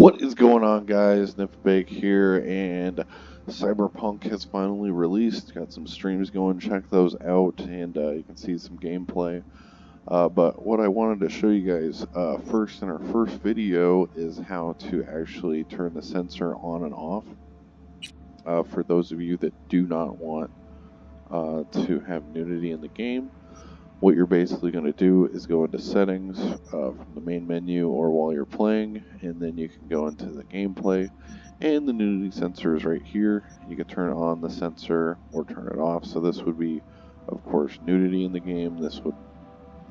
What is going on, guys? NiftyBacon here, and CyberPunk has finally released. Got some streams going, check those out, and you can see some gameplay. But what I wanted to show you guys first in our first video is how to actually turn the sensor on and off. For those of you that do not want to have nudity in the game, what you're basically going to do is go into settings from the main menu or while you're playing, and then you can go into the gameplay, and the nudity sensor is right here. You can turn on the sensor or turn it off. So this would be, of course, nudity in the game. This would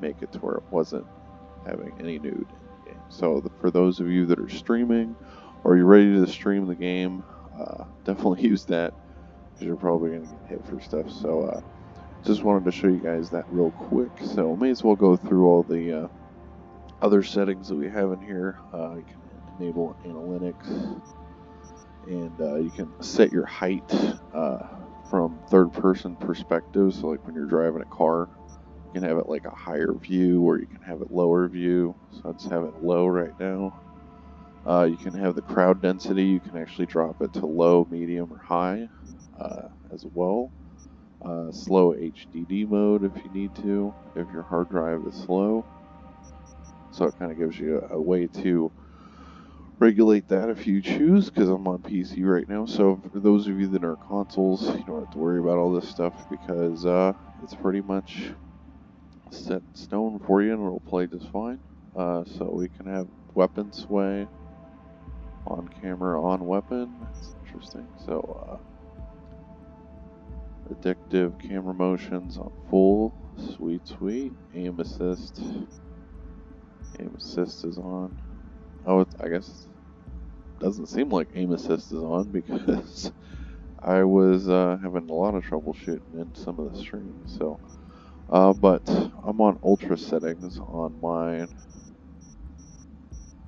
make it to where it wasn't having any nude in the game. So for those of you that are streaming or you're ready to stream the game, definitely use that, because you're probably going to get hit for stuff. So just wanted to show you guys that real quick. So may as well go through all the other settings that we have in here. You can enable analytics, and you can set your height from third-person perspective. So like when you're driving a car, you can have it like a higher view, or you can have it lower view. So let's have it low right now. You can have the crowd density. You can actually drop it to low, medium, or high as well. Slow HDD mode if you need to, if your hard drive is slow. So it kind of gives you a way to regulate that if you choose, because I'm on PC right now. So for those of you that are consoles, you don't have to worry about all this stuff, because it's pretty much set in stone for you and it'll play just fine. So we can have weapon sway, on camera, on weapon. It's interesting. So addictive camera motions on full. Sweet. Aim assist is on. Oh, I guess it doesn't seem like aim assist is on, because I was having a lot of trouble shooting in some of the streams. So but I'm on ultra settings on mine,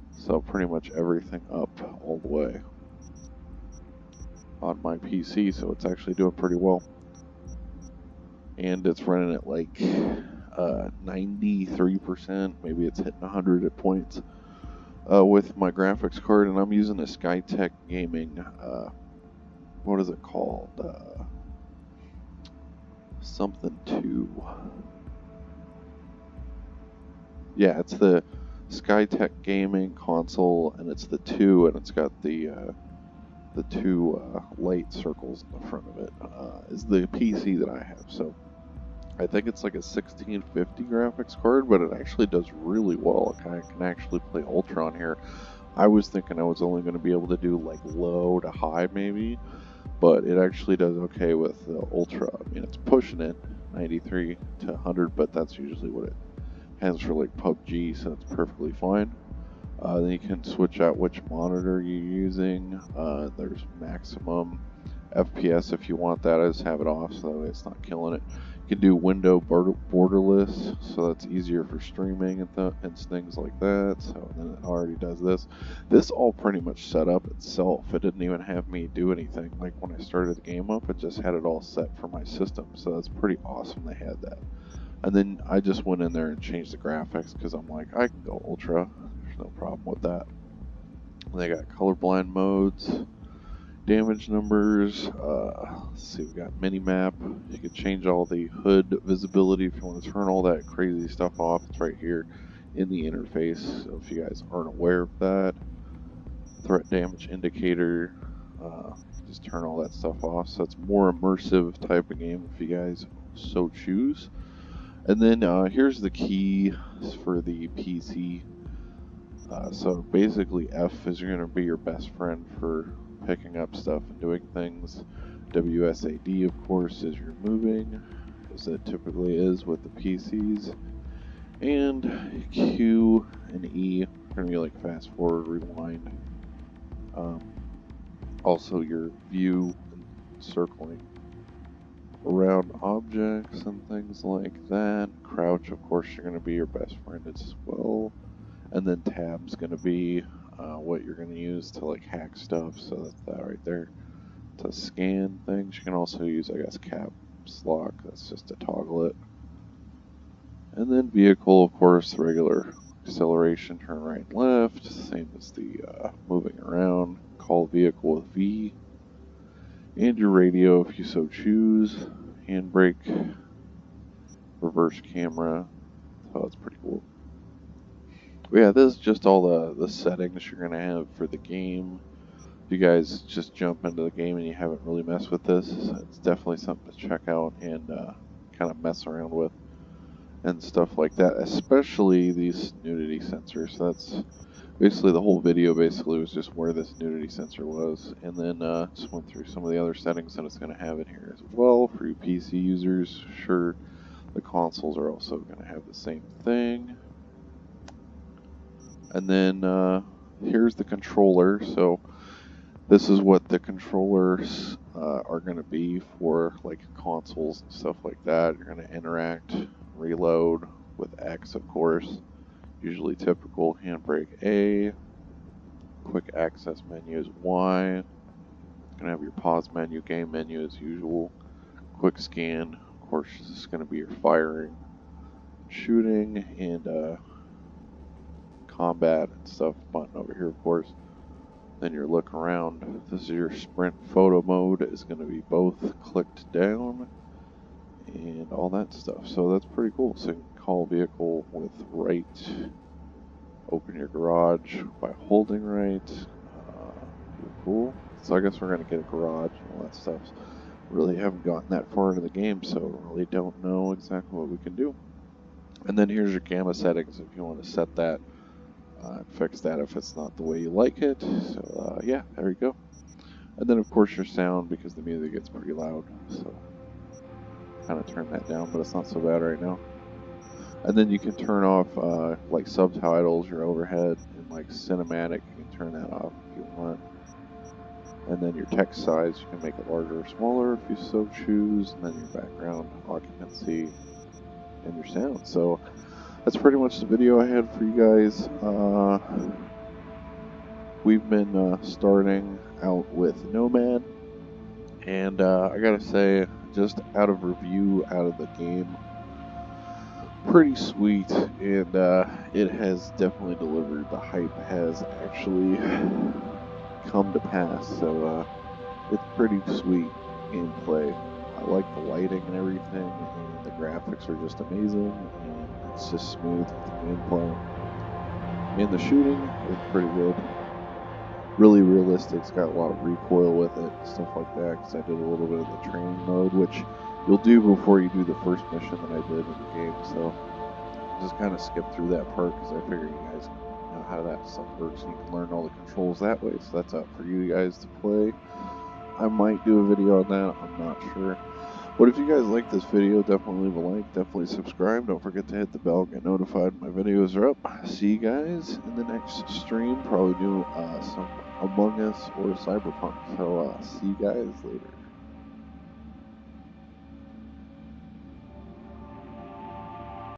so pretty much everything up all the way on my PC, so it's actually doing pretty well. And it's running at like 93%, maybe it's hitting 100 at points with my graphics card, and I'm using a Skytech Gaming, what is it called? Something 2. Yeah, it's the Skytech Gaming console, and it's the 2, and it's got the 2 light circles in the front of it. Is the PC that I have. So I think it's like a 1650 graphics card, but it actually does really well. I can actually play Ultra on here. I was thinking I was only going to be able to do like low to high maybe, but it actually does okay with the Ultra. I mean, it's pushing it 93 to 100, but that's usually what it has for like PUBG, so it's perfectly fine. Then you can switch out which monitor you're using. There's maximum FPS if you want that. I just have it off so that way it's not killing it. You can do window borderless, so that's easier for streaming and things like that. So then it already does this. This all pretty much set up itself. It didn't even have me do anything. Like when I started the game up, it just had it all set for my system. So that's pretty awesome they had that. And then I just went in there and changed the graphics, because I'm like, I can go ultra. There's no problem with that. They got colorblind modes, damage numbers. Let's see, we got mini map. You can change all the hood visibility if you want to turn all that crazy stuff off. It's right here in the interface. So if you guys aren't aware of that, threat damage indicator. Just turn all that stuff off. So it's more immersive type of game if you guys so choose. And then here's the key for the PC. So basically F is going to be your best friend for picking up stuff and doing things. WSAD, of course, is your moving, as it typically is with the PCs. And Q and E are going to be like fast forward, rewind. Also your view and circling around objects and things like that. Crouch, of course, you're going to be your best friend as well. And then tab's going to be what you're going to use to like hack stuff. So that's that right there. To scan things, you can also use, I guess, caps lock. That's just to toggle it. And then vehicle, of course, regular Acceleration, turn right and left, same as the moving around. Call vehicle with V. And your radio if you so choose. Handbrake, reverse camera. So that's pretty cool. But yeah, this is just all the settings you're going to have for the game. If you guys just jump into the game and you haven't really messed with this, it's definitely something to check out and kind of mess around with and stuff like that, especially these nudity sensors. So that's basically the whole video basically was just where this nudity sensor was, and then just went through some of the other settings that it's going to have in here as well for you PC users. Sure, the consoles are also going to have the same thing. And then here's the controller. So this is what the controllers are going to be for like consoles and stuff like that. You're going to interact, reload with X, of course. Usually typical. Handbrake A. Quick access menu is Y. You're going to have your pause menu, game menu as usual. Quick scan, of course, this is going to be your firing, shooting, and combat and stuff button over here, of course. Then your look around. This is your sprint photo mode. Is going to be both clicked down and all that stuff. So that's pretty cool. So you can call vehicle with right. Open your garage by holding right. Pretty cool. So I guess we're going to get a garage and all that stuff. Really haven't gotten that far into the game, so really don't know exactly what we can do. And then here's your camera settings if you want to set that. Fix that if it's not the way you like it. So yeah, there you go. And then of course your sound, because the music gets pretty loud, so kind of turn that down, but it's not so bad right now. And then you can turn off like subtitles, your overhead, and like cinematic, you can turn that off if you want. And then your text size, you can make it larger or smaller if you so choose. And then your background, occupancy, and your sound. So that's pretty much the video I had for you guys. We've been starting out with Nomad, and I gotta say, just out of review out of the game, pretty sweet, and it has definitely delivered. The hype has actually come to pass, so it's pretty sweet gameplay. I like the lighting and everything, and the graphics are just amazing, and it's just smooth with the gameplay. And the shooting is pretty good. Really realistic. It's got a lot of recoil with it, stuff like that, because I did a little bit of the training mode, which you'll do before you do the first mission that I did in the game, so just kind of skip through that part, because I figure you guys know how that stuff works, and you can learn all the controls that way, so that's up for you guys to play. I might do a video on that, I'm not sure. But if you guys like this video, definitely leave a like, definitely subscribe. Don't forget to hit the bell, get notified when my videos are up. See you guys in the next stream. Probably do some Among Us or CyberPunk. So see you guys later.